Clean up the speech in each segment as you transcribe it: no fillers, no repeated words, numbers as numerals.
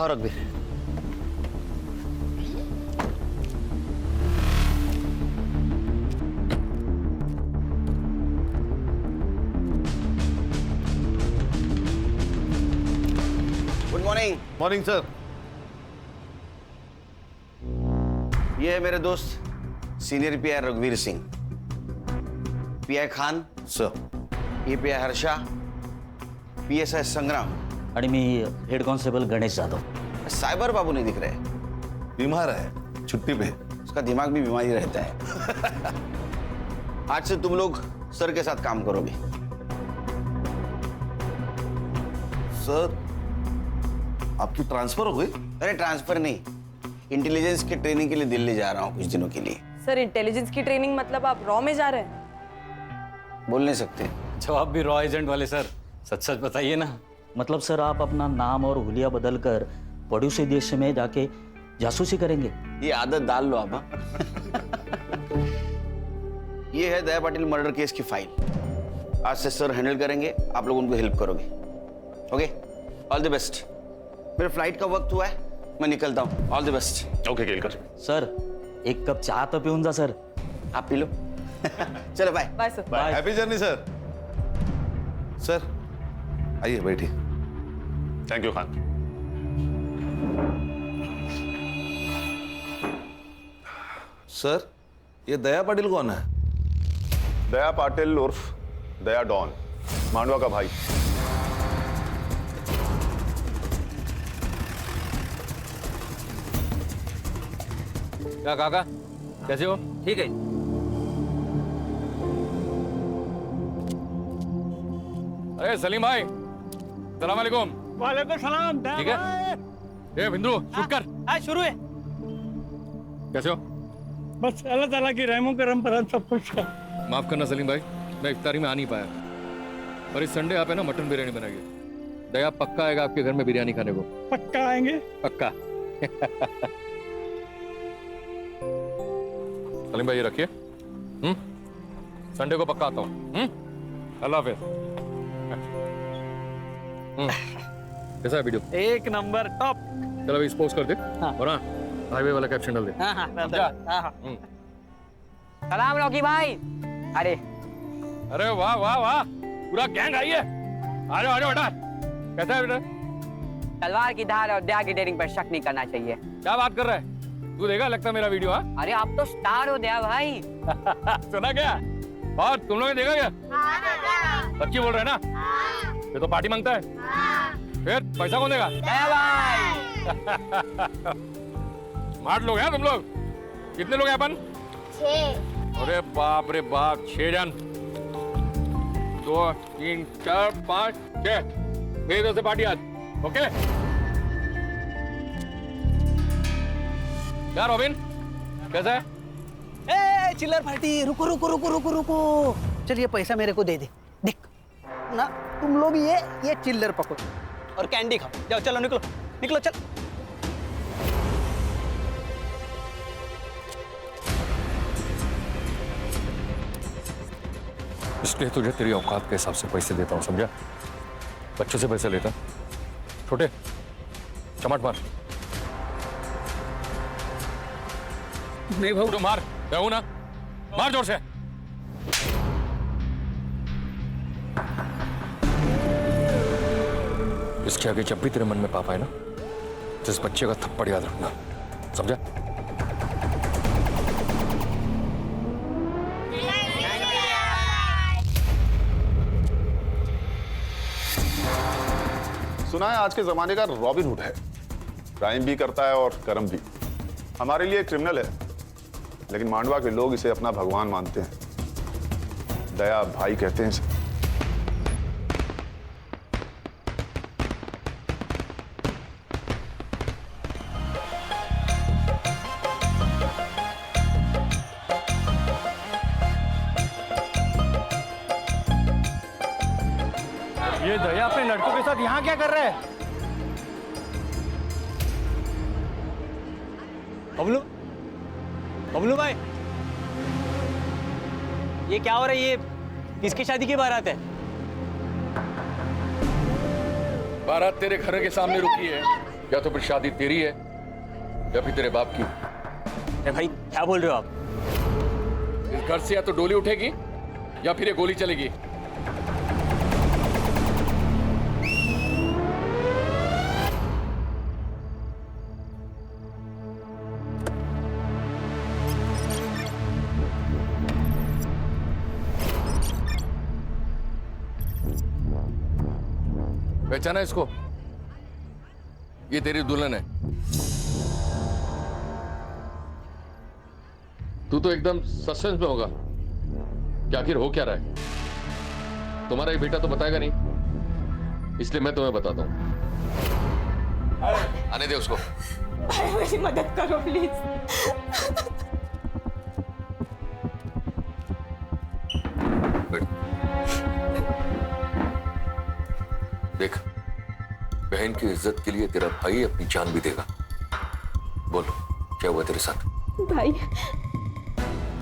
हाँ रघुवीर। Good morning. Morning sir. ये है मेरे दोस्त सीनियर पीआई रघुवीर सिंह, पीआई खान सर। ये पीआई हर्षा, पीएसआई संग्राम आणि मी head constable Ganesh Jadhav. Cyber बाबू नहीं दिख रहे, बीमार है, छुट्टी पे। उसका दिमाग भी बीमारी रहता है। आज से तुम लोग सर के साथ काम करोगे। सर आपकी ट्रांसफर हो गई? अरे ट्रांसफर नहीं, इंटेलिजेंस की ट्रेनिंग के लिए दिल्ली जा रहा हूँ कुछ दिनों के लिए। सर इंटेलिजेंस की ट्रेनिंग मतलब आप रॉ में जा रहे हैं? बोल नहीं सकते। जो आप भी रॉ एजेंट वाले सर, सच सच बताइए ना। मतलब सर आप अपना नाम और हुलिया बदलकर पड़ोसी देश में जाके जासूसी करेंगे? ये आदत डाल लो आप। हाँ? ये है दया पाटिल मर्डर केस की फाइल। आज से सर हैंडल करेंगे, आप लोग उनको हेल्प करोगे। Okay, all the best. मेरे फ्लाइट का वक्त हुआ है, मैं निकलता हूँ। All the best. Okay Kelkar. Sir एक कप चाय तो पिऊन जा सर। आप पी लो। चलो bye. Bye sir. Bye. Happy journey sir. Sir आइए बैठिए। Thank you Khan. सर ये दया पाटिल कौन है? दया पाटिल उर्फ दया डॉन, मांडवा का भाई। क्या काका, कैसे हो? ठीक है। अरे सलीम भाई, सलाम वालेकुम। वालेकुम सलाम। ठीक है। ए बिंदु शूट कर। शुरू है। कैसे हो? बस अल्लाह ताला की रहमो करम पर सब कुछ है। माफ करना सलीम भाई, मैं इफ्तारी में आ नहीं पाया, पर इस संडे आप है ना मटन बिरयानी बनाइए। दया पक्का आएगा आपके घर में बिरयानी खाने को। पक्का आएंगे। पक्का। सलीम भाई ये रखिए। संडे को पक्का आता हूँ। अल्लाह हाफिज। कैसा है वीडियो? एक नंबर टॉप। चलो अभी पोस्ट कर दे। हाँ। और हाँ हाईवे वाला कैप्शन डाल दे। सलाम रॉकी भाई। अरे अरे वाह वाह वाह, पूरा गैंग आई है। आ जाओ बेटा। कैसा है बेटा? तलवार की धार और दया की डेयरिंग पर शक नहीं करना चाहिए। क्या बात कर रहा है तू? देखा लगता है मेरा वीडियो? हाँ अरे आप तो स्टार हो दया भाई। सुना क्या? और तुम लोगों ने देखा क्या? सच्ची बोल रहे हैं ना? ये तो पार्टी मांगता है। फिर पैसा कौन देगा? दया भाई। स्मार्ट लोग हैं तुम लोग। कितने लोग हैं अपन? 6। अरे बाप रे बाप, 6 जन। 2 3 4 5 6। इधर से पार्टी आज। ओके क्या रॉबिन, कैसा है? ए चिल्लर पार्टी, रुको रुको रुको रुको रुको। चल ये पैसा मेरे को दे दे। देख ना, तुम लोग ये चिल्लर पकड़ो और कैंडी खाओ। जाओ चलो निकलो निकलो चल। इसलिए तुझे तेरी औकात के हिसाब से पैसे देता हूँ, समझा? बच्चों से पैसे लेता। छोटे चमाट मार। नहीं भाऊ। तो मार, कहूँ ना, मार जोर से। इसके आगे जब भी तेरे मन में पाप आए ना, तो इस बच्चे का थप्पड़ याद रखना, समझा? सुना है आज के जमाने का रॉबिन हुड है, क्राइम भी करता है और कर्म भी। हमारे लिए क्रिमिनल है, लेकिन मांडवा के लोग इसे अपना भगवान मानते हैं। दया भाई कहते हैं इसे। ये दया अपने लड़कों के साथ यहाँ क्या कर रहा है? बबलू, बबलू भाई, ये क्या हो रहा है? ये किसकी शादी की बारात है? बारात तेरे घर के सामने रुकी है, या तो फिर शादी तेरी है या फिर तेरे बाप की। अरे भाई क्या बोल रहे हो आप? इस घर से या तो डोली उठेगी या फिर ये गोली चलेगी। पहचाना इसको? ये तेरी दुल्हन है। तू तो एकदम सस्पेंस में होगा कि आखिर हो क्या रहा है। तुम्हारा ये बेटा तो बताएगा नहीं, इसलिए मैं तुम्हें बताता हूं। आने दे उसको। भाई मेरी मदद करो प्लीज। देख, बहन की इज्जत के लिए तेरा भाई अपनी जान भी देगा। बोल, क्या हुआ तेरे साथ? भाई,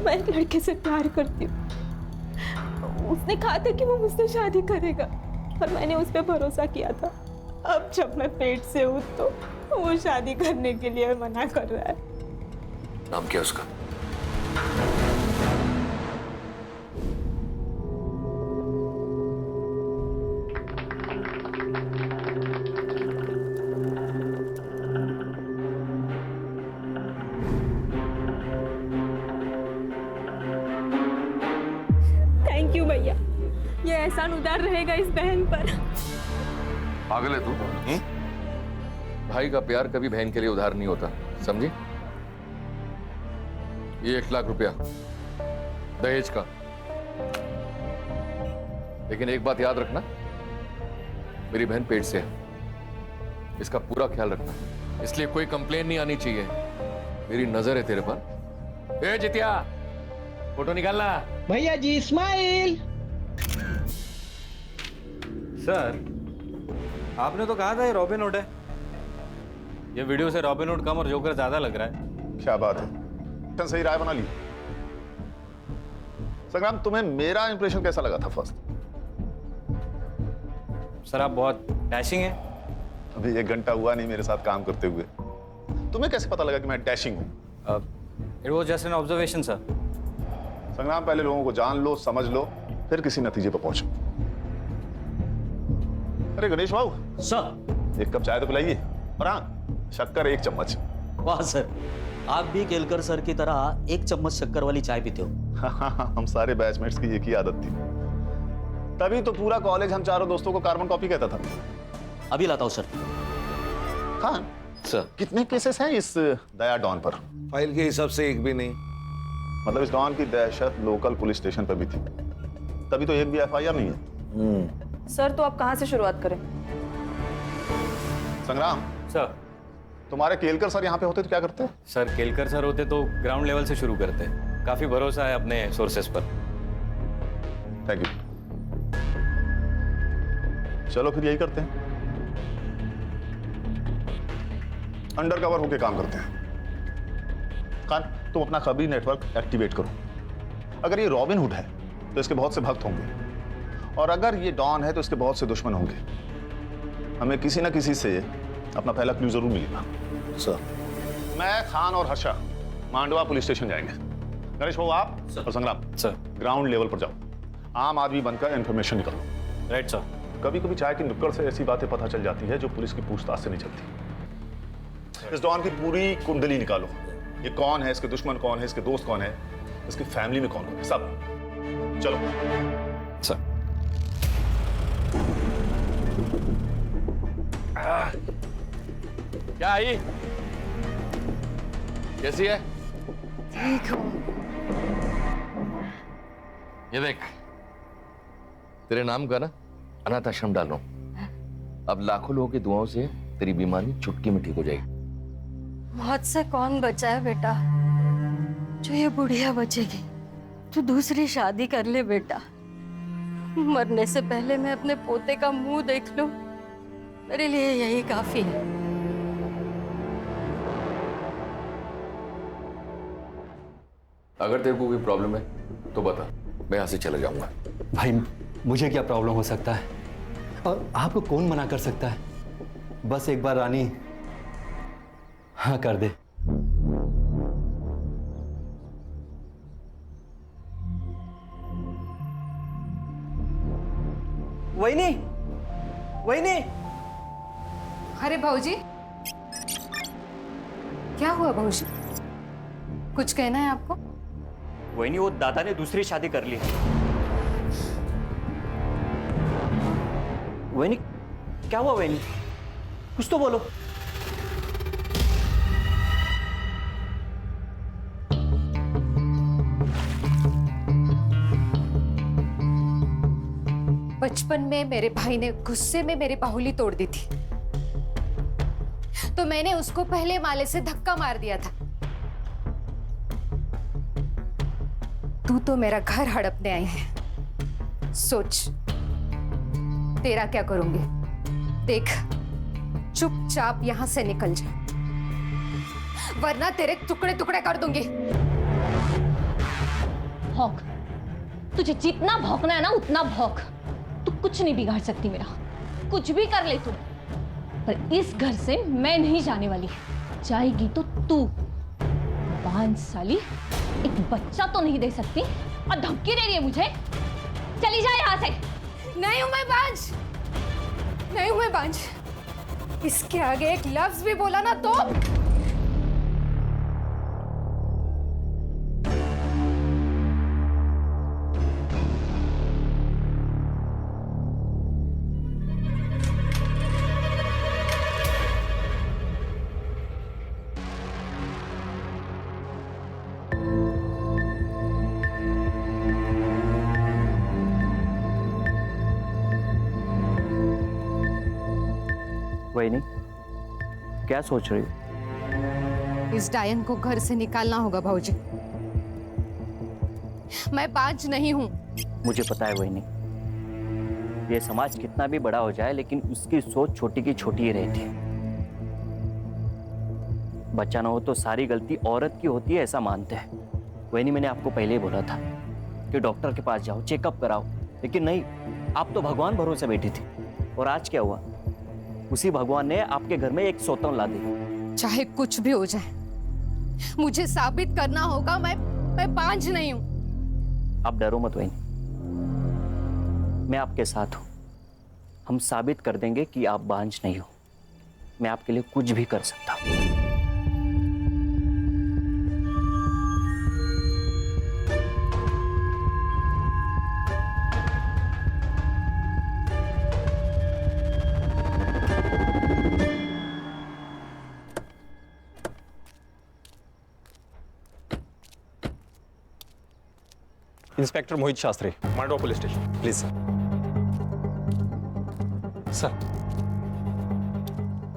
मैं एक लड़के से प्यार करती हूँ। उसने कहा था कि वो मुझसे शादी करेगा और मैंने उस पर भरोसा किया था। अब जब मैं पेट से हूँ तो वो शादी करने के लिए मना कर रहा है। नाम क्या उसका? थैंक यू भैया, ये एहसान उदार रहेगा इस बहन पर। पागल है तू? भाई का प्यार कभी बहन के लिए उधार नहीं होता, समझी? ये 1 लाख रुपया दहेज का। लेकिन एक बात याद रखना, मेरी बहन पेट से है, इसका पूरा ख्याल रखना। इसलिए कोई कंप्लेन नहीं आनी चाहिए। मेरी नजर है तेरे पर। ए जितिया, फोटो निकालना। भैया जी स्माइल। सर, आपने तो कहा था ये रॉबिन हुड है। ये वीडियो से रॉबिन हुड कम और जोकर ज्यादा लग रहा है। क्या बात है, सही राय बना ली। संग्राम, तुम्हें मेरा इंप्रेशन कैसा लगा था फर्स्ट? सर, आप बहुत डैशिंग हैं। अभी 1 घंटा हुआ नहीं मेरे साथ काम करते हुए, तुम्हें कैसे पता लगा कि मैं डैशिंग हूं? It was just an observation sir. संग्राम, पहले लोगों को जान लो, समझ लो, फिर किसी नतीजे पर पहुंचो। अरे गणेश बाबू, सर। 1 कप चाय तो पिलाइए। और हाँ, शक्कर 1 चम्मच। वाह सर, आप भी केलकर सर की तरह 1 चम्मच शक्कर वाली चाय पीते हो। हम सारे बैचमेट्स की एक ही आदत थी, तभी तो पूरा कॉलेज हम चारों दोस्तों को कार्बन कॉपी कहता था। अभी लाता हूँ सर। खान सर, कितने केसेस हैं इस दया डॉन पर? फाइल के हिसाब से एक भी नहीं। मतलब इस डॉन की दहशत लोकल पुलिस स्टेशन पर भी थी, तभी तो एक भी FIR नहीं है। सर तो आप कहाँ से शुरुआत करें? संग्राम सर। तुम्हारे केलकर सर यहाँ पे होते तो क्या करते? सर, केलकर सर होते तो ग्राउंड लेवल से शुरू करते। काफी भरोसा है अपने सोर्सेस पर। Thank you. चलो फिर यही करते हैं, अंडर कवर होके काम करते हैं। खान, तुम अपना खबरी नेटवर्क एक्टिवेट करो। अगर ये रॉबिन हुड है तो इसके बहुत से भक्त होंगे, और अगर ये डॉन है तो इसके बहुत से दुश्मन होंगे। हमें किसी ना किसी से अपना पहला क्लू जरूर मिलेगा। सर, मैं, खान और हर्षा मांडवा पुलिस स्टेशन जाएंगे। गणेश बाबू, आप और संग्राम सर। ग्राउंड लेवल पर जाओ, आम आदमी बनकर इंफॉर्मेशन निकालो। Right sir. कभी कभी चाय की नुक्कड़ से ऐसी बातें पता चल जाती है जो पुलिस की पूछताछ से नहीं चलती। इस डॉन की पूरी कुंडली निकालो। ये कौन है, इसके दुश्मन कौन है, इसके दोस्त कौन है, इसकी फैमिली में कौन है, सब। चलो सर। क्या आई? कैसी है? ठीक हूँ। ये देख, तेरे नाम का ना अनाथ आश्रम डाल रहा हूं। अब लाखों लोगों की दुआओं से तेरी बीमारी चुटकी में ठीक हो जाएगी। मौत से कौन बचा है बेटा? जो ये बुढ़िया बचेगी। तू दूसरी शादी कर ले बेटा। मरने से पहले मैं अपने पोते का मुंह देख लूं, मेरे लिए यही काफी है। अगर तेरे को कोई प्रॉब्लम है तो बता, मैं यहाँ से चला जाऊंगा। भाई, मुझे क्या प्रॉब्लम हो सकता है और आपको कौन मना कर सकता है? बस एक बार रानी हाँ कर दे। वहिनी, वहिनी, अरे भाऊजी, क्या हुआ भाऊजी? कुछ कहना है आपको? वही नहीं, वो दादा ने दूसरी शादी कर ली। वही नहीं, क्या हुआ? वही नहीं, कुछ तो बोलो। बचपन में मेरे भाई ने गुस्से में मेरी बाहुली तोड़ दी थी, तो मैंने उसको पहले माले से धक्का मार दिया था। तू तो मेरा घर हड़पने आई है। सोच तेरा क्या करूंगी। देख, चुपचाप यहां से निकल जा, वरना तेरे टुकड़े टुकड़े कर दूंगी। भौंक, तुझे जितना भौंकना है ना उतना भौंक। तू कुछ नहीं बिगाड़ सकती मेरा, कुछ भी कर ले तू, पर इस घर से मैं नहीं जाने वाली। जाएगी तो तू। बांझ साली, एक बच्चा तो नहीं दे सकती और धमकी दे रही है मुझे। चली जा यहाँ से। नहीं हूं मैं बांझ, नहीं हूं मैं बांझ। इसके आगे एक लफ्ज भी बोला ना तो वही नहीं, क्या सोच रही हो? इस डायन को घर से निकालना होगा भाऊजी। मैं बांझ नहीं हूं। मुझे पता है वही नहीं, ये समाज कितना भी बड़ा हो जाए लेकिन उसकी सोच छोटी की छोटी ही रहती है। बच्चा ना हो तो सारी गलती औरत की होती है, ऐसा मानते हैं। वही नहीं, मैंने आपको पहले ही बोला था कि डॉक्टर के पास जाओ, चेकअप कराओ, लेकिन नहीं, आप तो भगवान भरोसे बैठी थी। और आज क्या हुआ? उसी भगवान ने आपके घर में एक सौतन ला दी। चाहे कुछ भी हो जाए, मुझे साबित करना होगा मैं बांझ नहीं हूं। आप डरो मत वही, मैं आपके साथ हूं। हम साबित कर देंगे कि आप बांझ नहीं हो। मैं आपके लिए कुछ भी कर सकता हूं। Inspector Mohit Shastri, Mandwa police station. Please sir. Sir.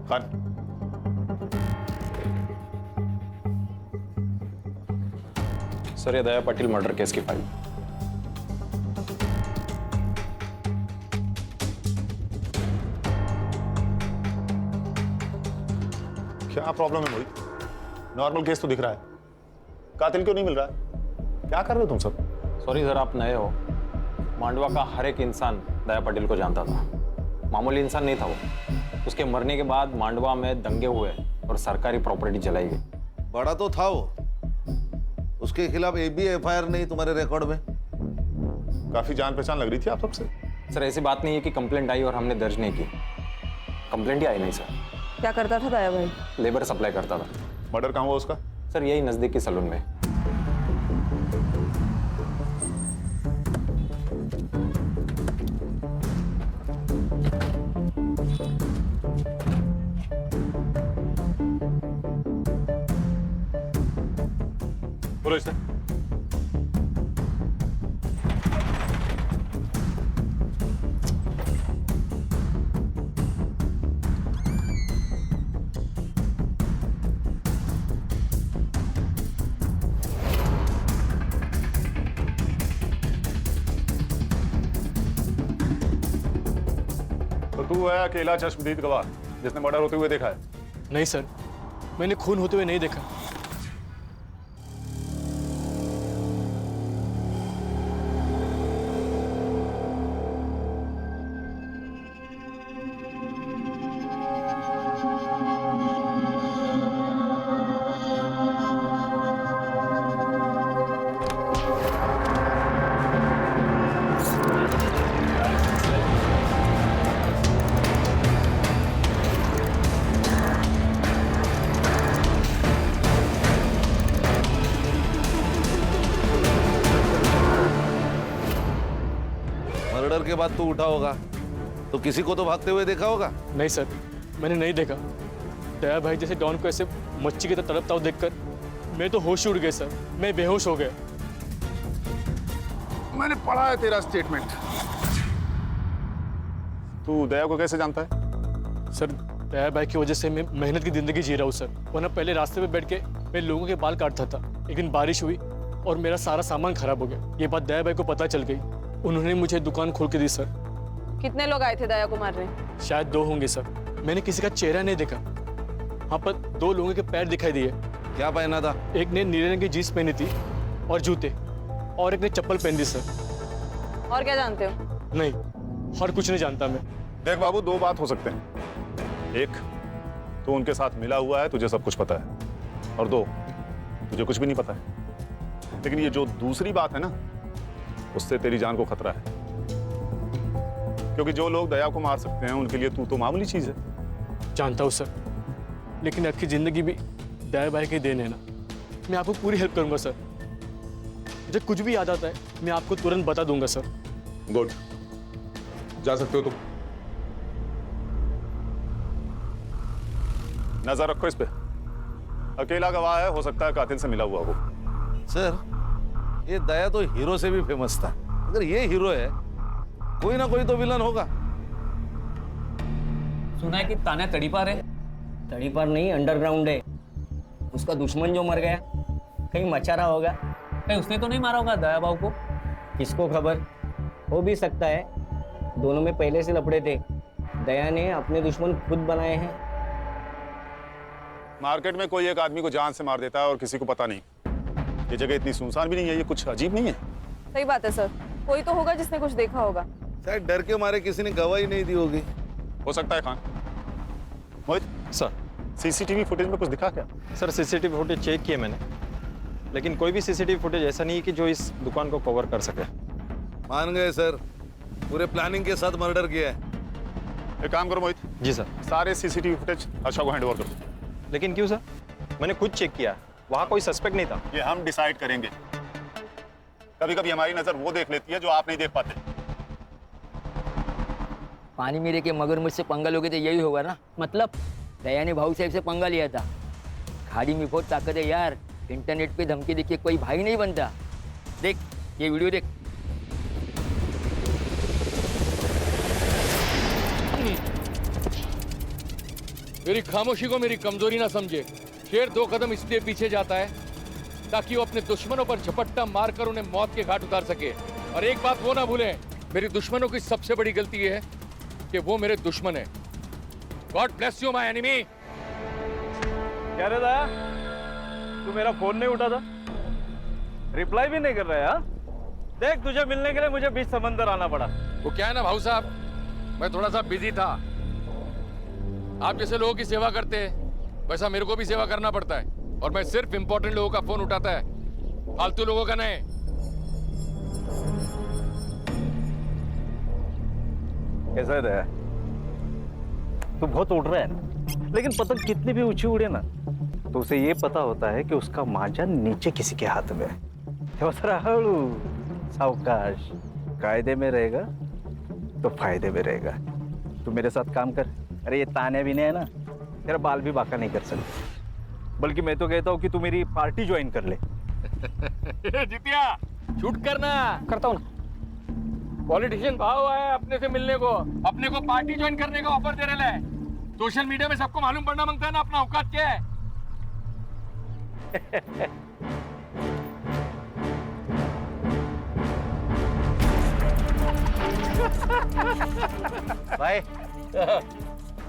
Khan, sir, ये दया पाटिल मर्डर केस की फाइल। क्या प्रॉब्लम है मोहित? नॉर्मल केस तो दिख रहा है, कातिल क्यों नहीं मिल रहा है? क्या कर रहे हो तुम सब? सॉरी सर, आप नए हो। मांडवा का हर एक इंसान दया पाटिल को जानता था। मामूली इंसान नहीं था वो। उसके मरने के बाद मांडवा में दंगे हुए और सरकारी प्रॉपर्टी जलाई गई। बड़ा तो था वो, उसके खिलाफ एक भी एफआईआर नहीं तुम्हारे रिकॉर्ड में? काफी जान पहचान लग रही थी आप सबसे। सर, ऐसी बात नहीं है कि कंप्लेंट आई और हमने दर्ज नहीं की। कंप्लेंट ही आई नहीं सर। क्या करता था दया भाई? लेबर सप्लाई करता था। मर्डर कहाँ हुआ उसका? सर, यही नजदीकी सलून में। बोलो इसे। तो तू है अकेला चश्मदीद गवाह जिसने मर्डर होते हुए देखा है? नहीं सर, मैंने खून होते हुए नहीं देखा। के बाद तू उठा होगा तो किसी को तो भागते हुए देखा होगा। नहीं सर, मैंने नहीं देखा। दया भाई जैसे डॉन को ऐसे मच्छी की तरह तड़पता हुआ देखकर मैं तो होश उड़ गए सर, मैं बेहोश हो गया। मैंने पढ़ा है तेरा स्टेटमेंट। तू दया को कैसे जानता है? सर दया भाई की वजह से मैं मेहनत की जिंदगी जी रहा हूँ सर, वरना पहले रास्ते पे बैठ के मैं लोगों के बाल काटता था। एक दिन बारिश हुई और मेरा सारा सामान खराब हो गया। ये बात दया भाई को पता चल गई, उन्होंने मुझे दुकान खोल के दी सर। कितने लोग आए थे दया को मारने? शायद 2 होंगे सर, मैंने किसी का चेहरा नहीं देखा। हाँ पर 2 लोगों के पैर दिखाई दिए। क्या पहना था? एक ने नीले रंग की जीन्स पहनी थी और जूते, और एक ने चप्पल पहनी थी सर। और क्या जानते हो? नहीं, और कुछ नहीं जानता मैं। देख बाबू, 2 बात हो सकते हैं। एक, तू उनके साथ मिला हुआ है, तुझे सब कुछ पता है, और 2, तुझे कुछ भी नहीं पता है। लेकिन ये जो दूसरी बात है ना, उससे तेरी जान को खतरा है, क्योंकि जो लोग दया को मार सकते हैं उनके लिए तू तो मामूली चीज है। जानता हूँ सर, लेकिन आपकी जिंदगी भी दया भाई के देन है ना। मैं आपको पूरी हेल्प करूंगा सर। मुझे कुछ भी याद आता है मैं आपको तुरंत बता दूंगा सर। गुड, जा सकते हो तुम। नजर रखो इस पे, अकेला गवाह है, हो सकता है कातिल से मिला हुआ हो। सर, ये दया तो हीरो से भी फेमस था। अगर ये हीरो है, कोई ना कोई तो विलन होगा। सुना है कि तान्या तड़ीपार है। तड़ीपार नहीं, अंडरग्राउंड है। उसका दुश्मन जो मर गया, कहीं मचारा होगा। कहीं उसने तो नहीं मारा होगा दया बाबू को? किसको खबर, हो भी सकता है। दोनों में पहले से लफड़े थे। दया ने अपने दुश्मन खुद बनाए हैं। मार्केट में कोई एक आदमी को जान से मार देता है और किसी को पता नहीं। ये जगह इतनी सुनसान भी नहीं है, ये कुछ अजीब नहीं है? सही बात है सर, कोई तो होगा जिसने कुछ देखा होगा। शायद डर के मारे किसी ने गवाही नहीं दी होगी। हो सकता है। खान, मोहित सर, सीसीटीवी फुटेज में कुछ दिखा क्या? सर सीसीटीवी फुटेज चेक किए मैंने, लेकिन कोई भी सीसीटीवी फुटेज ऐसा नहीं है कि जो इस दुकान को कवर कर सके। मान गए सर, पूरे प्लानिंग के साथ मर्डर किया है। एक काम करो मोहित। जी सर। सारे सीसीटीवी फुटेज हर्षा को हैंडओवर कर दो। लेकिन क्यों सर? मैंने खुद चेक किया, वहां कोई सस्पेक्ट नहीं था। ये हम डिसाइड करेंगे। कभी कभी हमारी नजर वो देख लेती है जो आप नहीं देख पाते। पानी में रह के मगरमच्छ से पंगा लोगे तो यही होगा ना। मतलब दया ने भाऊ साहब से पंगा लिया था। खाड़ी में बहुत ताकत है यार, इंटरनेट पे धमकी देके कोई भाई नहीं बनता। देख ये वीडियो देख। मेरी खामोशी को मेरी कमजोरी ना समझे। शेर 2 कदम इसलिए पीछे जाता है ताकि वो अपने दुश्मनों पर झपट्टा मारकर उन्हें मौत के घाट उतार सके। और एक बात वो ना भूलें, मेरे दुश्मनों की सबसे बड़ी गलती ये है कि वो मेरे दुश्मन है। God bless you my enemy. क्या रे दया, तू मेरा फोन नहीं उठा था, रिप्लाई भी नहीं कर रहा है? हाँ? देख, तुझे मिलने के लिए मुझे बीच समंदर आना पड़ा। वो क्या है ना भाऊ साहब, मैं थोड़ा सा बिजी था। आप जैसे लोगों की सेवा करते हैं वैसा मेरे को भी सेवा करना पड़ता है, और मैं सिर्फ इंपॉर्टेंट लोगों का फोन उठाता है, फालतू लोगों का नहीं। कैसा है दया? तू बहुत उड़ रहा है, लेकिन पतंग कितनी भी ऊंची उड़े ना तो उसे ये पता होता है कि उसका मांझा नीचे किसी के हाथ में है। हळू सावकाश, कायदे में रहेगा तो फायदे में रहेगा। तू मेरे साथ काम कर। अरे ये तान्या भी नहीं है ना, तेरा बाल भी बाका नहीं कर सकते। बल्कि मैं तो कहता हूँ कि तू मेरी पार्टी ज्वाइन कर ले। जितिया, शूट करना। करता हूँ ना। पॉलिटिशियन भाव आया अपने से मिलने को, अपने को पार्टी ज्वाइन करने का ऑफर दे रहे हैं। सोशल मीडिया में सबको मालूम पड़ना मांगता है ना अपना औकात क्या है। भाई,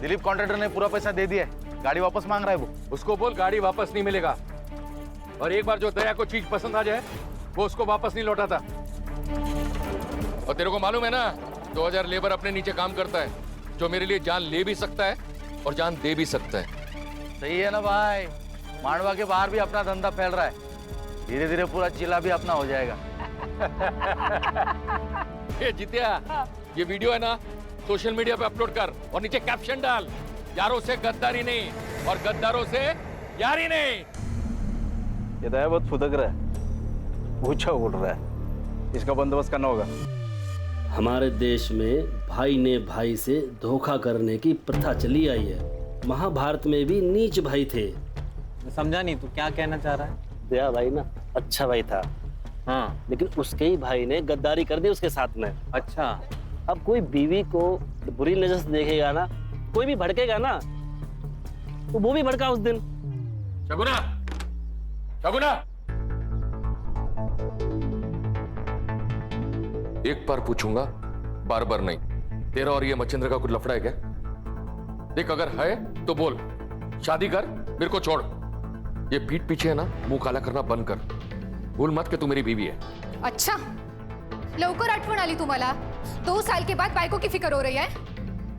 दिलीप कॉन्ट्रैक्टर ने पूरा पैसा दे दिया है, गाड़ी वापस मांग रहा है वो। उसको बोल गाड़ी वापस नहीं मिलेगा, और एक बार जो दया को चीज पसंद आ जाए वो उसको वापस नहीं लौटाता। और तेरे को मालूम है ना, 2000 लेबर अपने नीचे काम करता है, जो मेरे लिए जान ले भी सकता है और जान दे भी सकता है। सही है ना भाई, मांडवा के बाहर भी अपना धंधा फैल रहा है, धीरे धीरे पूरा जिला भी अपना हो जाएगा। ये जितिया, ये वीडियो है ना, सोशल मीडिया पे अपलोड कर और नीचे कैप्शन डाल, यारों से गद्दारी नहीं और गद्दारों से यारी नहीं। ये दया बहुत फुदक रहा है, ऊंचा उड़ रहा है, इसका बंदोबस्त करना होगा। हमारे देश में भाई ने भाई से धोखा करने की प्रथा चली आई है। महाभारत में भी नीच भाई थे। समझा नहीं, तू क्या कहना चाह रहा है? दया भाई ना अच्छा भाई था, हाँ, लेकिन उसके ही भाई ने गद्दारी कर दी उसके साथ में। अच्छा। अब कोई बीवी को बुरी नजर से देखेगा ना, कोई भी भड़केगा ना, तो वो भी भड़का उस दिन। शगुना, शगुना, एक बार पूछूंगा, बार बार नहीं। तेरा और ये मच्छिंद्र का कुछ लफड़ा है क्या? देख, अगर है तो बोल, शादी कर, मेरे को छोड़। ये पीठ पीछे है ना, मुंह काला करना बंद कर। भूल मत कि तू मेरी बीवी है। अच्छा, लवकर आठवण आली तुम्हाला? 2 साल के बाद बायको की फिक्र हो रही है?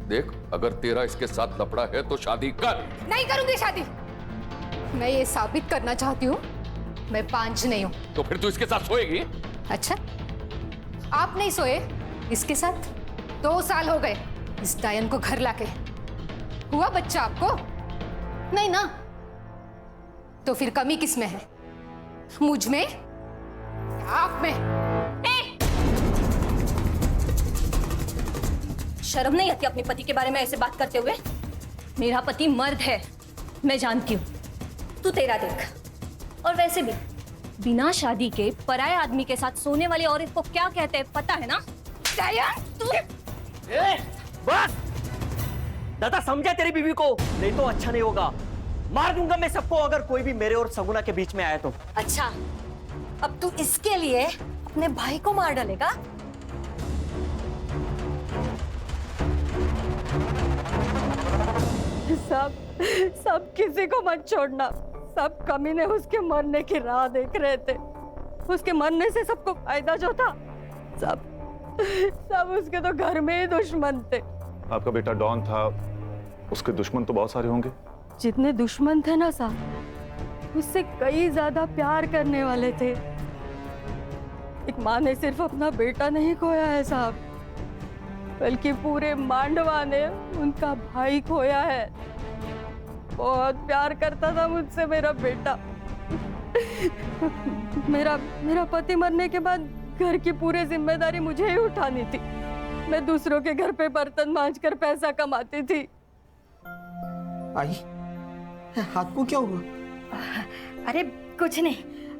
देख, अगर तेरा इसके साथ लफड़ा है तो शादी कर। नहीं करूंगी शादी। मैं ये साबित करना चाहती हूँ मैं पांच नहीं हूँ। तो फिर तू इसके साथ सोएगी? अच्छा, आप नहीं सोए इसके साथ? 2 साल हो गए इस डायन को घर लाके। हुआ बच्चा आपको? नहीं ना? तो फिर कमी किस में है? मुझ में? आप में? शर्म नहीं आती अपने पति के बारे में ऐसे बात करते हुए? मेरा पति मर्द है, मैं जानती हूँ। तू तेरा देख। और वैसे भी बिना शादी के पराये आदमी के साथ सोने वाली औरत को क्या कहते हैं पता है ना? तू बस दादा, समझा तेरी बीवी को, नहीं तो अच्छा नहीं होगा। मार दूंगा मैं सबको अगर कोई भी मेरे और सगुना के बीच में आया तो। अच्छा, अब तू इसके लिए अपने भाई को मार डालेगा? सब किसी को मत छोड़ना। सब कमीने उसके मरने की राह देख रहे थे। उसके मरने से सबको फायदा जो था, सब उसके तो घर में ही दुश्मन थे। आपका बेटा डॉन था, उसके दुश्मन तो बहुत सारे होंगे। जितने दुश्मन थे ना साहब, उससे कई ज्यादा प्यार करने वाले थे। एक माँ ने सिर्फ अपना बेटा नहीं खोया है साहब, बल्कि पूरे मांडवा ने उनका भाई खोया है। बहुत प्यार करता था मुझसे मेरा बेटा। मेरा पति मरने के बाद घर की पूरी जिम्मेदारी मुझे ही उठानी थी। मैं दूसरों के घर पे बर्तन मांजकर पैसा कमाती थी। आई, हाथ को क्या हुआ? अरे कुछ नहीं,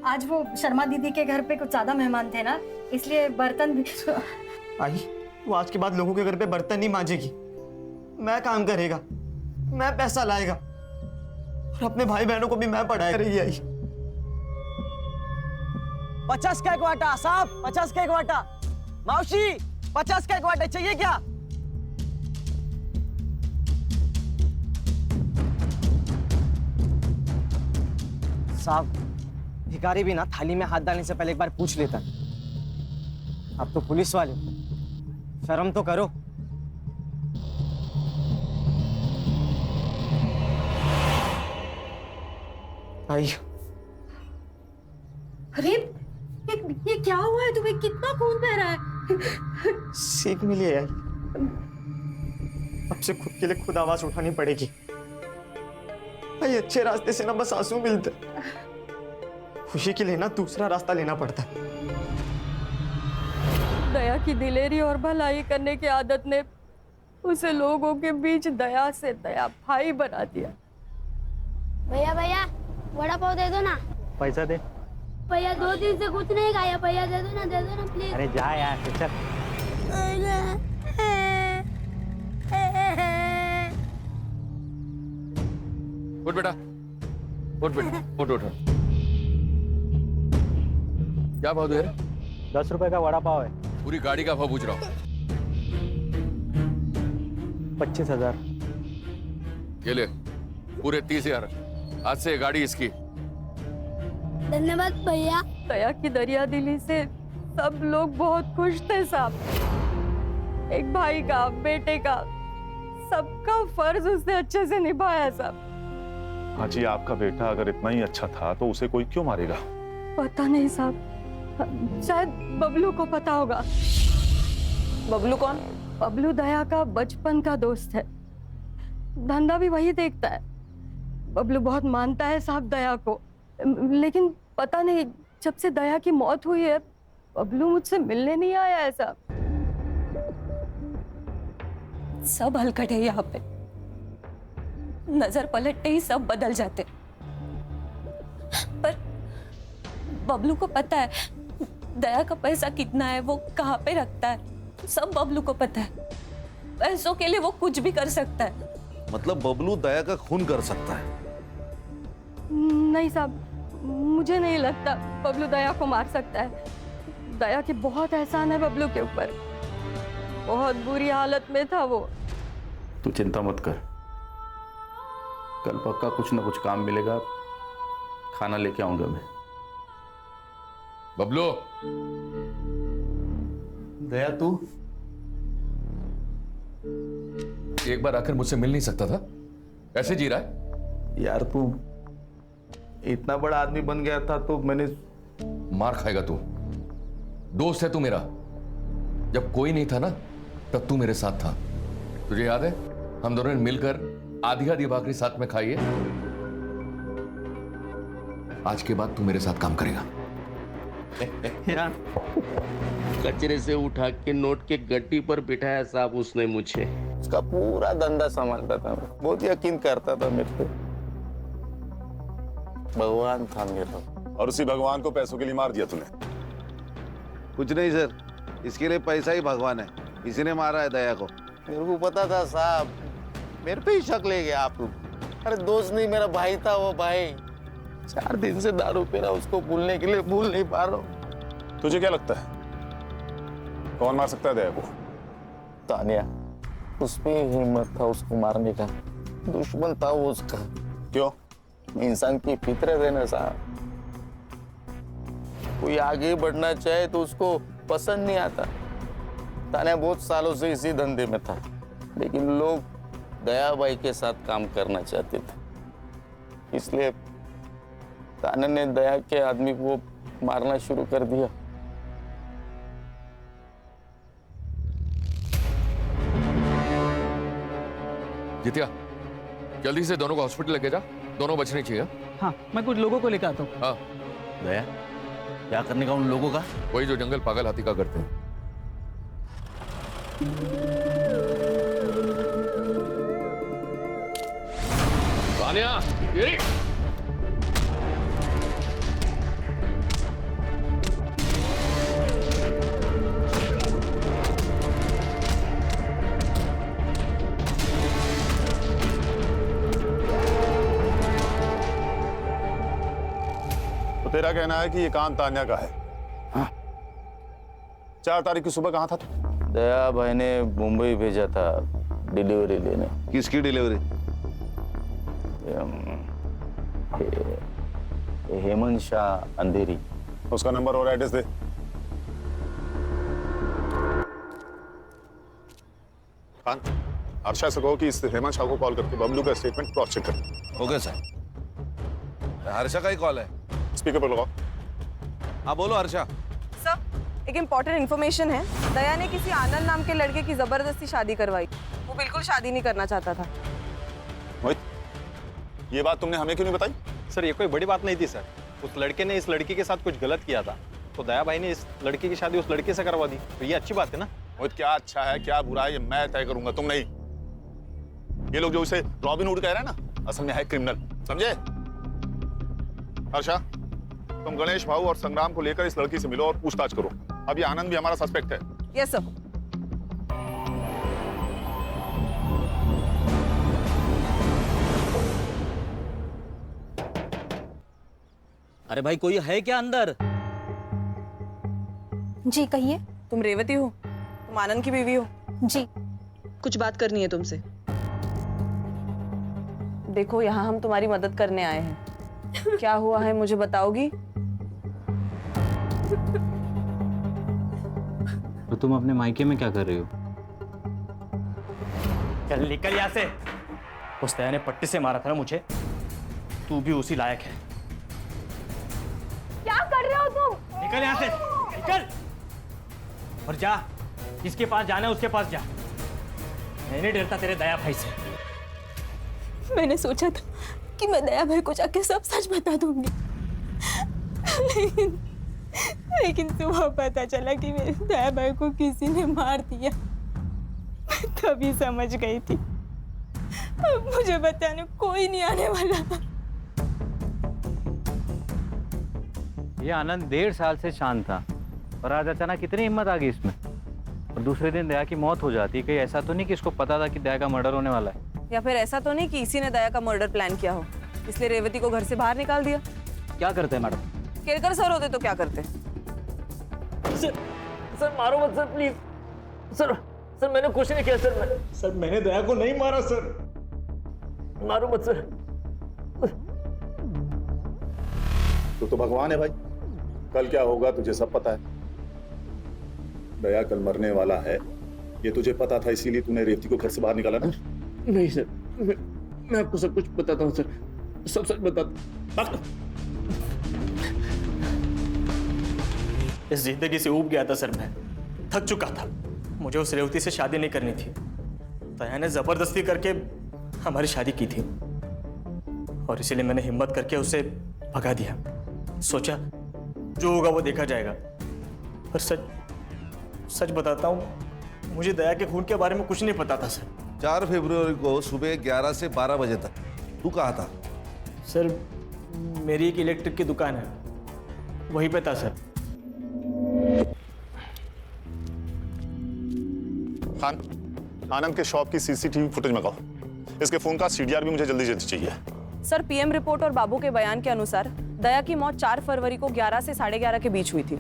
आज वो शर्मा दीदी के घर पे कुछ ज्यादा मेहमान थे ना, इसलिए बर्तन भी। आई, वो आज के बाद लोगों के घर पे बर्तन नहीं मांजेगी। मैं काम करेगा, मैं पैसा लाएगा, और अपने भाई बहनों को भी मैं पढ़ाया रही। आई 50 का एक वाटा साहब, 50 का एक वाटा। मौसी 50 का एक वाटा चाहिए क्या? साहब, भिखारी भी ना थाली में हाथ डालने से पहले एक बार पूछ लेता। आप तो पुलिस वाले, शर्म तो करो। आई, अरे ये क्या हुआ है तुम्हें? कितना खून बह रहा है? सीख मिली है। अब से खुद के लिए खुद आवाज उठानी पड़ेगी। भाई अच्छे रास्ते से ना बस आंसू मिलते, खुशी के लिए ना दूसरा रास्ता लेना पड़ता है। दया की दिलेरी और भलाई करने की आदत ने उसे लोगों के बीच दया से दया भाई बना दिया। भैया भैया वड़ा पाव दे दो ना। पैसा दे। भैया 2 दिन से कुछ नहीं खाया। भैया दे दो ना प्लीज। अरे जा यार, चल। उठ बेटा, उठ बेटा, उठ उठ। क्या भाव दे रहे? 10 रुपए का वड़ा पाव है। पूरी गाड़ी का भाव पूछ रहा हूँ। 25,000। ये ले, पूरे 30,000। आज से गाड़ी इसकी। धन्यवाद भैया। दया की दरिया दिली से सब लोग बहुत खुश थे साहब। एक भाई का, बेटे का, सबका फर्ज उसने अच्छे से निभाया साहब। हाँ जी, आपका बेटा अगर इतना ही अच्छा था तो उसे कोई क्यों मारेगा? पता नहीं साहब, शायद बबलू को पता होगा। बबलू कौन? बबलू दया का बचपन का दोस्त है, धंधा भी वही देखता है। बबलू बहुत मानता है साहब दया को, लेकिन पता नहीं जब से दया की मौत हुई है बबलू मुझसे मिलने नहीं आया है साहब। सब हलकट है यहाँ पे। नजर पलटते ही सब बदल जाते। पर बबलू को पता है दया का पैसा कितना है, वो कहाँ पे रखता है, सब बबलू को पता है। पैसों के लिए वो कुछ भी कर सकता है। मतलब बबलू दया का खून कर सकता है? नहीं साहब, मुझे नहीं लगता बबलू दया को मार सकता है। दया के बहुत एहसान है बबलू के ऊपर, बहुत बुरी हालत में था वो। तू चिंता मत कर, कल पक्का कुछ ना कुछ काम मिलेगा, खाना लेके आऊंगा मैं। बबलू, दया तू एक बार आकर मुझसे मिल नहीं सकता था? ऐसे जी रहा है? यार तू इतना बड़ा आदमी बन गया था तो मैंने। मार खाएगा तू। दोस्त है तू मेरा। जब कोई नहीं था ना तब तू मेरे साथ था। तुझे याद है हम दोनों ने मिलकर आधी आधी भाकरी साथ में खाई है? आज के बाद तू मेरे साथ काम करेगा। कचरे से उठा के नोट के गड्डी पर बिठाया साहब उसने मुझे। उसका पूरा धंधा संभालता था, बहुत यकीन करता था मेरे पे। भगवान था मेरा। और उसी भगवान को पैसों के लिए मार दिया तूने? कुछ नहीं सर, इसके लिए पैसा ही भगवान है, इसी ने मारा है दया को। मेरे को पता था साहब, मेरे पे ही शक ले गया आप लोग। अरे दोस्त नहीं, मेरा भाई था वो भाई। 4 दिन से दारू पी रहा, उसको भूलने के लिए भूल नहीं पा रहा हूँ। तुझे क्या लगता है कौन मार सकता है दया को? तानिया, उसमें हिम्मत था उसको मारने का। दुश्मन था वो उसका। क्यों? इंसान की फितरत है ना साहब, कोई आगे बढ़ना चाहे तो उसको पसंद नहीं आता। तानिया बहुत सालों से इसी धंधे में था, लेकिन लोग दया भाई के साथ काम करना चाहते थे, इसलिए तान्या ने दया के आदमी को मारना शुरू कर दिया। जितिया, जल्दी से दोनों को हॉस्पिटल लेके जा, दोनों बचने चाहिए। हाँ, मैं कुछ लोगों को लेकर आता हूँ। हाँ। दया, क्या करने का उन लोगों का? वही जो जंगल पागल हाथी का करते हैं। तानिया, ये तेरा कहना है कि ये काम तान्या का है? हाँ। 4 तारीख की सुबह कहाँ था तू? दया भाई ने मुंबई भेजा था डिलीवरी लेने। किसकी डिलीवरी? हेमंत शाह अंधेरी। उसका नंबर और एड्रेस दे। खान, अर्षा से कहो कि इस हेमंत शाह को कॉल करके बबलू का स्टेटमेंट क्रॉस चेक कर। Okay sir. हर्षा का ही कॉल है। स्पीकर पर लगाओ। हाँ बोलो हर्षा। सर, एक इम्पोर्टेंट इन्फॉर्मेशन है। दया ने किसी आनंद नाम के लड़के की जबरदस्ती शादी करवाई। वो बिल्कुल शादी नहीं करना चाहता था। मोहित, ये बात तुमने हमें क्यों नहीं बताई? सर, ये कोई बड़ी बात नहीं थी सर। उस लड़के ने इस लड़की के साथ कुछ गलत किया था, तो दया भाई ने इस लड़की की शादी उस लड़के से करवा दी। तो ये अच्छी बात है ना? मोहित, क्या अच्छा है क्या बुरा है ये मैं तय करूंगा, तुम नहीं। ये लोग जो इसे रॉबिन हुड कह रहे हैं ना, असल में है क्रिमिनल, समझे? हर्षा, तुम गणेश भाऊ और संग्राम को लेकर इस लड़की से मिलो और पूछताछ करो। अब ये आनंद भी हमारा सस्पेक्ट है। Yes sir. अरे भाई, कोई है क्या अंदर? जी कहिए। तुम रेवती हो? तुम आनंद की बीवी हो? जी। कुछ बात करनी है तुमसे। देखो, यहाँ हम तुम्हारी मदद करने आए हैं। क्या हुआ है मुझे बताओगी? तो तुम अपने मायके में क्या कर रही हो? चल निकल यहाँ से। उस दया ने पट्टी से मारा था ना मुझे, तू भी उसी लायक है। क्या कर रहे हो तुम? निकल यहाँ से, निकल। और जा, जिसके पास जाना है उसके पास जा। मैं नहीं डरता तेरे दया भाई से। मैंने सोचा था कि मैं दया भाई को जाके सब सच बता दूंगी, लेकिन सुबह पता चला कि मेरे दया भाई को किसी ने मार दिया। कभी समझ गई थी, अब मुझे बताने कोई नहीं आने वाला। ये आनंद 1.5 साल से शांत था और आज अचानक कितनी हिम्मत आ गई इसमें। और दूसरे दिन दया की मौत हो जाती है। कहीं ऐसा तो नहीं कि इसको पता था कि दया का मर्डर होने वाला है? या फिर ऐसा तो नहीं कि इसी ने दया का मर्डर प्लान किया हो, इसलिए रेवती को घर से बाहर निकाल दिया? क्या करते हैं मैडम? केरकर सर होते तो क्या करते? सर मारो मत सर, प्लीज सर मैंने कुछ नहीं किया सर मैंने दया को नहीं मारा सर, मारो मत सर। तू तो भगवान है भाई, कल क्या होगा तुझे सब पता है। दया कल मरने वाला है, ये तुझे पता था, इसीलिए तूने रेवती को घर से बाहर निकाला ना? नहीं सर, मैं आपको सब कुछ बताता हूँ सर, सब सच बताता। इस जिंदगी से ऊब गया था सर, मैं थक चुका था। मुझे उस रेवती से शादी नहीं करनी थी। दया ने जबरदस्ती करके हमारी शादी की थी और इसीलिए मैंने हिम्मत करके उसे भगा दिया। सोचा जो होगा वो देखा जाएगा। पर सच बताता हूँ, मुझे दया के खून के बारे में कुछ नहीं पता था सर। 4 फरवरी को सुबह 11 से 12 बजे तक तू कहाँ था? सर मेरी एक इलेक्ट्रिक की दुकान है, वहीं पे था सर। खान, आनंद के शॉप की सीसीटीवी फुटेज मंगाओ। इसके फोन का सीडीआर भी मुझे जल्दी जल्दी चाहिए। सर पीएम रिपोर्ट और बाबू के बयान के अनुसार दया की मौत 4 फरवरी को 11 से 11:30 के बीच हुई थी।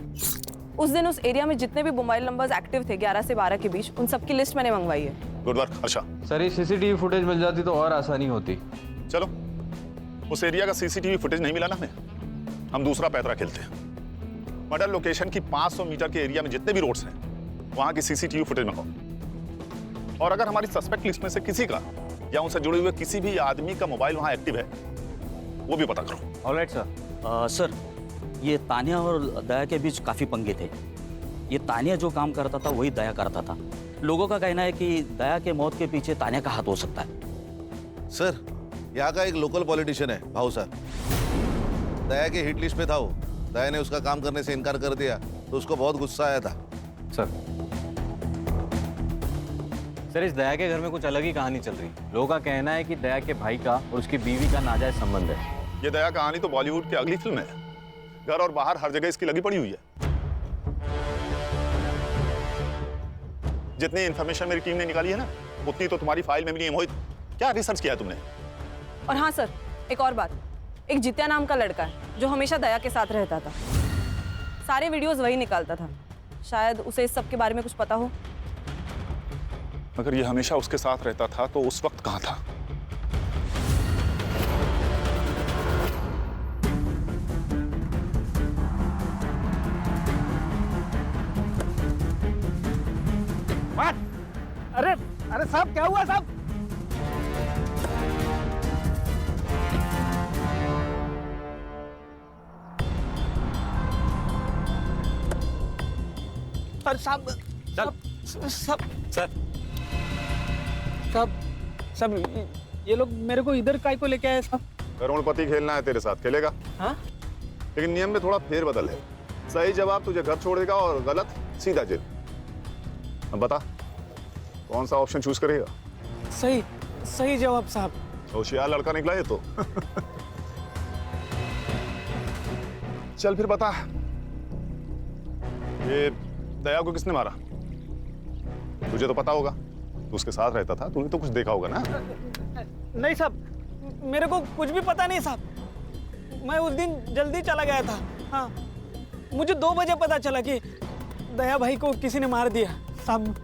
उस दिन उस एरिया में जितने भी मोबाइल नंबर्स एक्टिव थे 11 से 12 के बीच, उन सबकी लिस्ट मैंने मंगवाई है। Good work Harsha. सर ये सीसीटीवी फुटेज मिल जाती तो और आसानी होती। चलो, उस एरिया का सीसीटीवी फुटेज नहीं मिला ना हमें, हम दूसरा पैतरा खेलते हैं। मर्डर लोकेशन की 500 मीटर के एरिया में जितने भी रोड्स हैं, वहां की सीसीटीवी फुटेज मंगाओ। और अगर हमारी सस्पेक्ट लिस्ट में से किसी का या उनसे जुड़े हुए किसी भी आदमी का मोबाइल वहां एक्टिव है, वो भी पता करो। Alright sir. सर ये तानिया और दया के बीच काफ़ी पंगे थे। ये तानिया जो काम करता था वही दया करता था। लोगों का कहना है कि दया के मौत के पीछे तानिया का हाथ हो सकता है। सर यहाँ का एक लोकल पॉलिटिशियन है भाऊ सर, दया के हिट लिस्ट में था वो। दया ने उसका काम करने से इनकार कर दिया तो उसको बहुत गुस्सा आया था। सर इस दया के घर में कुछ अलग ही कहानी चल रही। लोगों का कहना है कि दया के भाई का और उसकी बीवी का नाजायज संबंध है। ये दया कहानी तो बॉलीवुड की अगली फिल्म है। घर और बाहर हर जगह इसकी लगी पड़ी हुई है। जितनी इंफॉर्मेशन मेरी टीम ने निकाली है ना, उतनी तो तुम्हारी फाइल में भी नहीं है। मोहित, क्या रिसर्च किया है तुमने? और हाँ सर, एक और बात, एक जित्या नाम का लड़का है जो हमेशा दया के साथ रहता था। सारे वीडियोस वही निकालता था। शायद उसे इस सब के बारे में कुछ पता हो। अगर ये हमेशा उसके साथ रहता था तो उस वक्त कहाँ था? अरे साहब, क्या हुआ साहब? अरे साहब ये लोग मेरे को इधर काय को लेके आए साहब? करोड़पति खेलना है तेरे साथ, खेलेगा? हाँ? लेकिन नियम में थोड़ा फेरबदल है। सही जवाब तुझे घर छोड़ देगा और गलत सीधा जेल। अब बता, कौन सा ऑप्शन चूज करेगा? सही जवाब साहब। होशियार लड़का निकला ये तो। चल फिर बता, ये दया को किसने मारा? तुझे तो पता होगा, तू उसके साथ रहता था, तूने तो कुछ देखा होगा ना? नहीं साहब, मेरे को कुछ भी पता नहीं साहब। मैं उस दिन जल्दी चला गया था। हाँ, मुझे 2 बजे पता चला कि दया भाई को किसी ने मार दिया साहब।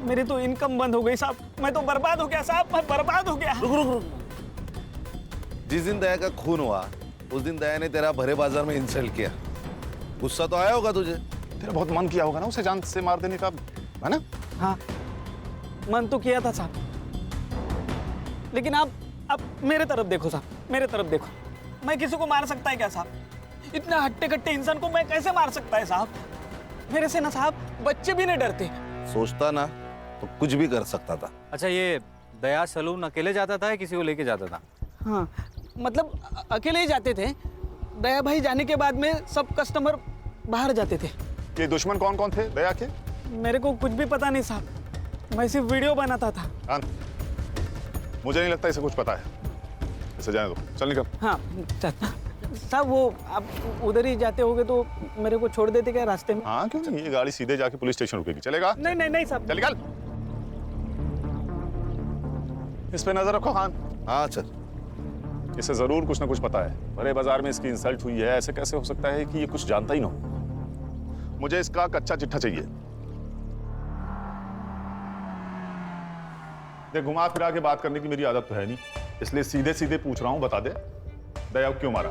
मेरी तो इनकम बंद हो गई साहब। मैं तो बर्बाद हो गया साहब, मैं बर्बाद हो गया। रुक। जिस दिन दया का खून हुआ उस दिन दया ने तेरा भरे बाजार में इंसल्ट किया। गुस्सा तो आया होगा तुझे? तेरा बहुत मन किया होगा ना उसे जान से मार देने का, है ना? हाँ, मन तो किया था साहब। लेकिन आप मेरे तरफ देखो साहब, मेरे तरफ देखो। मैं किसी को मार सकता है क्या साहब? इतना हट्टे कट्टे इंसान को मैं कैसे मार सकता है साहब? मेरे से ना साहब बच्चे भी नहीं डरते। सोचता ना तो कुछ भी कर सकता था। अच्छा, ये दया सलून अकेले जाता था या किसी को लेके जाता था? हाँ, मतलब अकेले ही जाते थे। दया भाई जाने के बाद में सब कस्टमर बाहर जाते थे। ये दुश्मन कौन कौन थे दया के? मेरे को कुछ भी पता नहीं साहब। मैं सिर्फ वीडियो बनाता था। मुझे नहीं लगता इसे कुछ पता है, इसे जाने दो, चल निकल। हाँ साहब, वो आप उधर ही जाते होगे तो मेरे को छोड़ देते क्या रास्ते में? हाँ क्यों नहीं, ये गाड़ी सीधे जाके पुलिस स्टेशन रुकेगी, चलेगा? नहीं नहीं नहीं साहब। चल निकल। इस पे नजर रखो खान। हाँ सर। इसे जरूर कुछ ना कुछ पता है, बड़े बाजार में इसकी इंसल्ट हुई है, ऐसे कैसे हो सकता है कि ये कुछ जानता ही ना हो? मुझे इसका कच्चा चिट्ठा चाहिए। देख, घुमा फिरा के बात करने की मेरी आदत तो है नहीं, इसलिए सीधे सीधे पूछ रहा हूं, बता दे दया को क्यों मारा?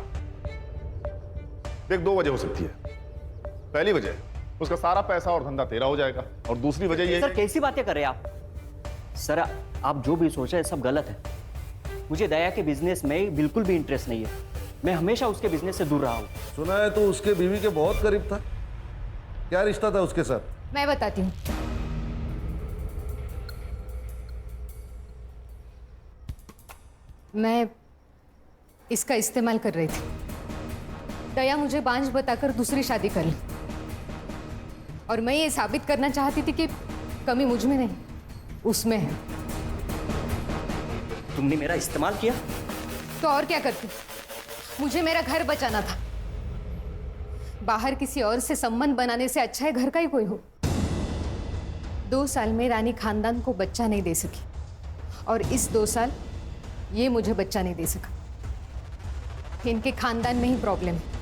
देख, 2 वजह हो सकती है। पहली वजह, उसका सारा पैसा और धंधा तेरा हो जाएगा, और दूसरी वजह ये। सर कैसी बातें कर रहे हैं आप? सर आप जो भी सोच रहे हैं सब गलत है। मुझे दया के बिजनेस में बिल्कुल भी इंटरेस्ट नहीं है। मैं हमेशा उसके बिजनेस से दूर रहा हूं। सुना है तो उसके बीवी के बहुत करीब था। क्या रिश्ता था उसके साथ? मैं बताती हूँ। मैं इसका इस्तेमाल कर रही थी। दया मुझे बांझ बताकर दूसरी शादी कर ली, और मैं ये साबित करना चाहती थी कि कमी मुझ में नहीं, उसमें है। तुमने मेरा इस्तेमाल किया? तो और क्या करती? मुझे मेरा घर बचाना था। बाहर किसी और से संबंध बनाने से अच्छा है घर का ही कोई हो। 2 साल में रानी खानदान को बच्चा नहीं दे सकी, और इस 2 साल ये मुझे बच्चा नहीं दे सका। इनके खानदान में ही प्रॉब्लम है।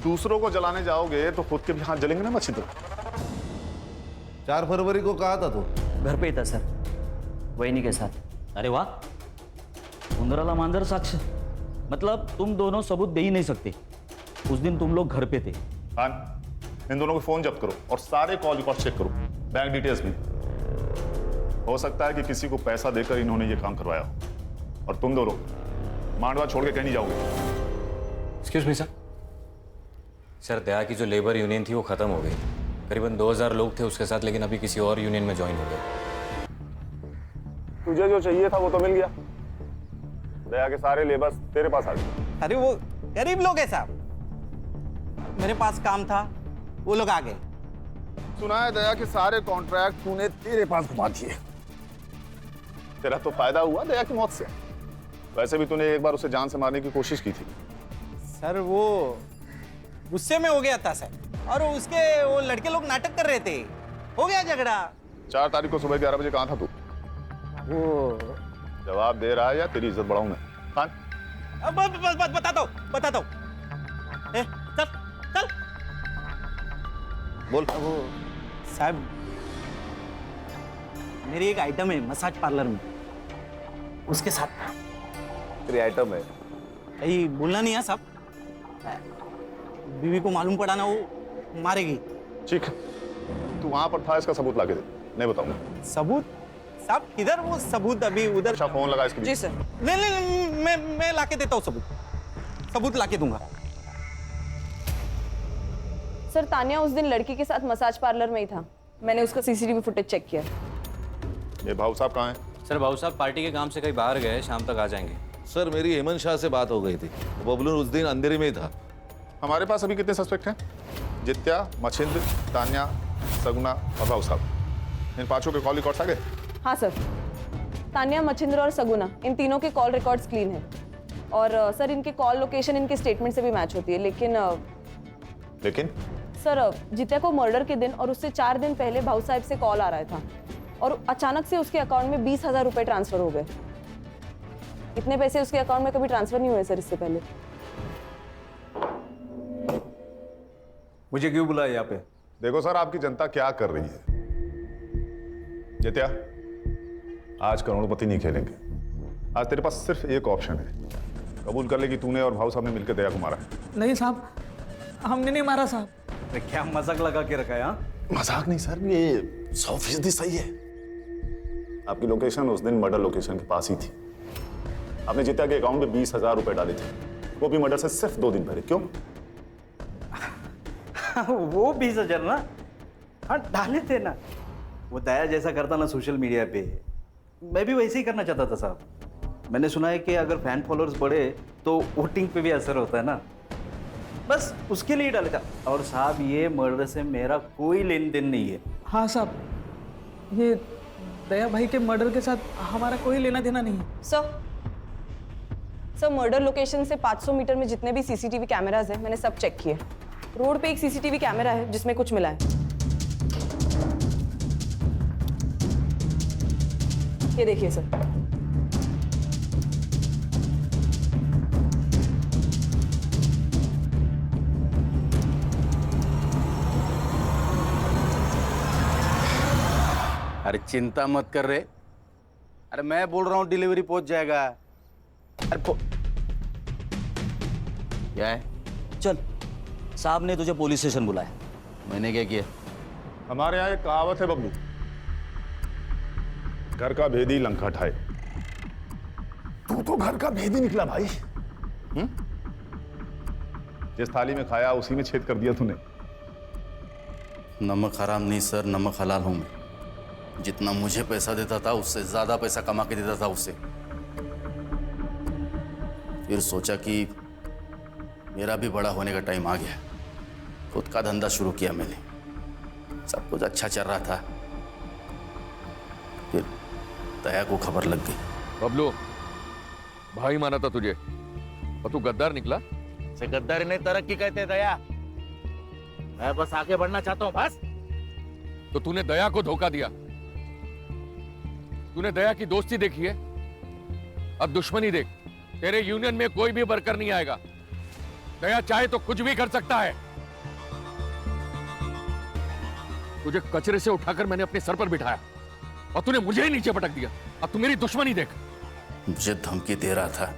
दूसरों को जलाने जाओगे तो खुद के भी हाथ जलेंगे ना मच्छी तरह। 4 फरवरी को कहा था तो? घर पे ही था सर, वहीनी के साथ। अरे वाह, उंदराला मांजर साक्ष। मतलब तुम दोनों सबूत दे ही नहीं सकते। उस दिन तुम लोग घर पे थे। खान, इन दोनों के फोन जब्त करो और सारे कॉल रिकॉर्ड चेक करो, बैंक डिटेल्स भी। हो सकता है कि किसी को पैसा देकर इन्होंने ये काम करवाया हो, और तुम दोनों मांडवा छोड़ के कहीं नहीं जाओगे। Excuse me sir. सर, दया की जो लेबर यूनियन थी वो खत्म हो गई। करीबन 2000 लोग थे उसके साथ, लेकिन अभी किसी और यूनियन में ज्वाइन हो गए। तुझे जो चाहिए था वो तो मिल गया। दया के सारे लेबर्स तेरे पास आ गए। अरे वो गरीब लोग हैं साहब, मेरे पास काम था, वो लोग आ गए। सुना है दया के सारे कॉन्ट्रैक्ट तूने तेरे पास घुमा दिए। तेरा तो फायदा हुआ दया की मौत से। वैसे भी तूने एक बार उसे जान से मारने की कोशिश की थी। सर वो गुस्से में हो गया था सर, और उसके वो लड़के लोग नाटक कर रहे थे, हो गया झगड़ा। 4 तारीख को सुबह 11 बजे कहाँ था तू? वो जवाब दे रहा है या तेरी इज्जत बढ़ाऊं मैं? खान, बताता हूँ। चल चल बोल। वो साहब, मेरी एक आइटम है मसाज पार्लर में, उसके साथ। तेरी आइटम है? यही बोलना नहीं है साहब, बीवी को मालूम पड़ा ना वो मारेगी। ठीक है, तू वहां पर था, इसका सबूत लाके दे। नहीं बताऊंगा। सबूत? साहब किधर वो सबूत? अभी उधर। अच्छा, फोन लगा इसके। जी सर। नहीं, मैं लाके देता हूँ सबूत लाके दूंगा। सर, तानिया उस दिन लड़की के साथ मसाज पार्लर में ही था। मैंने उसका सीसीटीवी फुटेज चेक किया। ये भाऊ साहब कहाँ हैं? सर, भाऊ साहब पार्टी के काम से कहीं बाहर गए, शाम तक आ जाएंगे। सर, मेरी हेमंत शाह से बात हो गई थी। बबलू उस दिन अंधेरे में ही था। हमारे पास अभी कितने सस्पेक्ट हैं? जित्या, मछिंद्र, तान्या, सगुना और भाऊ साहब। इन 5 के कॉल रिकॉर्ड्स आ गए? हाँ सर, तान्या, मछिंद्र और सगुना, इन तीनों के कॉल रिकॉर्ड्स क्लीन है। और सर, इनके कॉल लोकेशन इनके स्टेटमेंट से भी मैच होती है। लेकिन सर, जित्या को मर्डर के दिन और उससे 4 दिन पहले भाऊ साहब से कॉल आ रहा था, और अचानक से उसके अकाउंट में 20,000 रुपए ट्रांसफर हो गए। इतने पैसे उसके अकाउंट में कभी ट्रांसफर नहीं हुए सर इससे पहले। मुझे क्यों बुलाया यहाँ पे? देखो सर, आपकी जनता क्या कर रही है। जित्या, आज करोड़पति नहीं खेलेंगे। आज तेरे पास सिर्फ एक ऑप्शन है। कबूल कर ले कि तूने और भाऊ साहब ने मिलकर दया को मारा है। नहीं साहब, हमने नहीं मारा साहब। क्या मजाक लगा के रखा है? हाँ, मजाक नहीं सर, ये 100% सही है। आपकी लोकेशन उस दिन मर्डर लोकेशन के पास ही थी। आपने जित्या के अकाउंट में 20,000 रुपए डाले थे, वो भी मर्डर से सिर्फ 2 दिन पहले। क्यों? वो 20,000 ना, हाँ डाले थे ना। वो दया जैसा करता ना सोशल मीडिया पे, मैं भी वैसे ही करना चाहता था साहब। मैंने सुना है कि अगर फैन फॉलोअर्स बढ़े तो वोटिंग पे भी असर होता है ना। बस उसके लिए डाला था। और साहब ये मर्डर से मेरा कोई लेन देन नहीं है। हाँ साहब, ये दया भाई के मर्डर के साथ हमारा कोई लेना देना नहीं है। सर मर्डर लोकेशन से 500 मीटर में जितने भी सीसीटीवी कैमराज हैं मैंने सब चेक किए। रोड पे एक सीसीटीवी कैमरा है जिसमें कुछ मिला है। ये देखिए सर। अरे चिंता मत कर रहे। अरे मैं बोल रहा हूँ डिलीवरी पहुंच जाएगा। अरे क्या है? चल, साहब ने तुझे पुलिस स्टेशन बुलाया। मैंने क्या किया? हमारे यहाँ एक कहावत है बब्लू, घर का भेदी लंका ठाए। तू तो घर का भेदी निकला भाई। जिस थाली में खाया उसी में छेद कर दिया तूने। नमक हराम नहीं सर, नमक हलाल हूं मैं। जितना मुझे पैसा देता था उससे ज्यादा पैसा कमा के देता था उसे। फिर सोचा कि मेरा भी बड़ा होने का टाइम आ गया। खुद का धंधा शुरू किया मैंने। सब कुछ अच्छा चल रहा था। फिर दया को खबर लग गई। बबलू, भाई माना था तुझे और तू गद्दार निकला। से गद्दारी नहीं, तरक्की कहते दया। मैं बस आगे बढ़ना चाहता हूं बस। तो तूने दया को धोखा दिया। तूने दया की दोस्ती देखी है, अब दुश्मनी देख। तेरे यूनियन में कोई भी वर्कर नहीं आएगा। दया चाहे तो कुछ भी कर सकता है। तुझे कचरे से उठाकर मैंने अपने सर पर बिठाया और तूने मुझे ही नीचे पटक दिया। अब तू मेरी दुश्मनी देख। मुझे धमकी दे रहा था,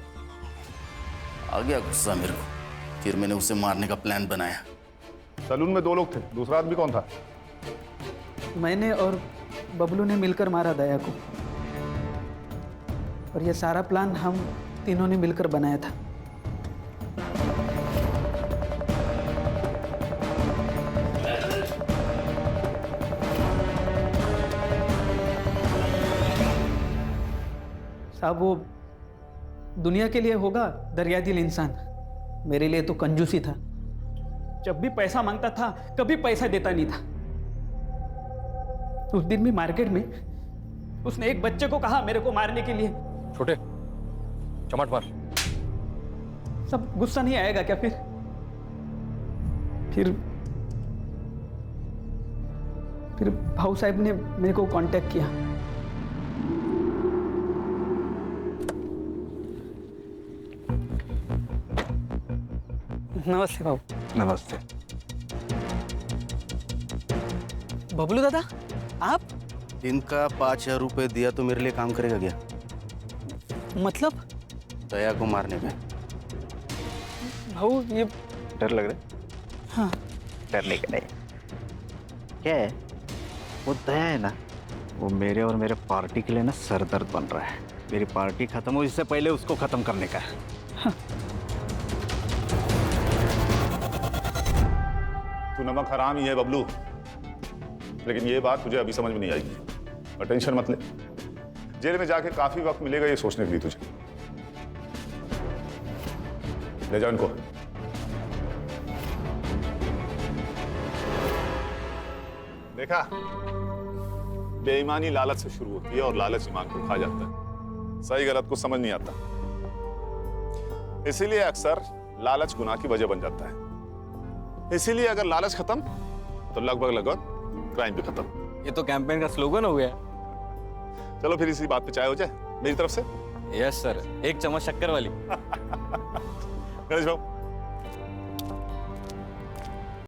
आ गया गुस्सा मेरे को। फिर मैंने उसे मारने का प्लान बनाया। सलून में 2 लोग थे, दूसरा आदमी कौन था? मैंने और बबलू ने मिलकर मारा दया को, और ये सारा प्लान हम तीनों ने मिलकर बनाया था। साहब वो दुनिया के लिए होगा दरिया दिल इंसान, मेरे लिए तो कंजूसी था। जब भी पैसा मांगता था कभी पैसा देता नहीं था। उस दिन भी मार्केट में उसने एक बच्चे को कहा मेरे को मारने के लिए। छोटे चमाट मार। सब गुस्सा नहीं आएगा क्या? फिर भाऊ साहब ने मेरे को कांटेक्ट किया। नमस्ते भाऊ। नमस्ते। बबलू दादा, आप? दिन का 5,000 रुपए दिया तो मेरे लिए काम करेगा क्या? मतलब? दया को मारने में। भाऊ ये डर लग रहा है? हाँ। डरने का नहीं। क्या है? वो दया है ना, वो मेरे और मेरे पार्टी के लिए ना सरदर्द बन रहा है। मेरी पार्टी खत्म हो इससे पहले उसको खत्म करने का है। हाँ। तू नमक हराम ही है बबलू, लेकिन ये बात तुझे अभी समझ में नहीं आएगी। और टेंशन मत ले, जेल में जाके काफी वक्त मिलेगा ये सोचने के लिए तुझे। ले जाओ इनको। देखा, बेईमानी लालच से शुरू होती है और लालच ईमान को खा जाता है। सही गलत को समझ नहीं आता, इसीलिए अक्सर लालच गुनाह की वजह बन जाता है। इसीलिए अगर लालच खत्म तो लगभग क्राइम भी खत्म। ये तो कैंपेन का स्लोगन हो गया। चलो फिर इसी बात पे चाय हो जाए मेरी तरफ से। यस सर, 1 चम्मच शक्कर वाली। गणेश बाबू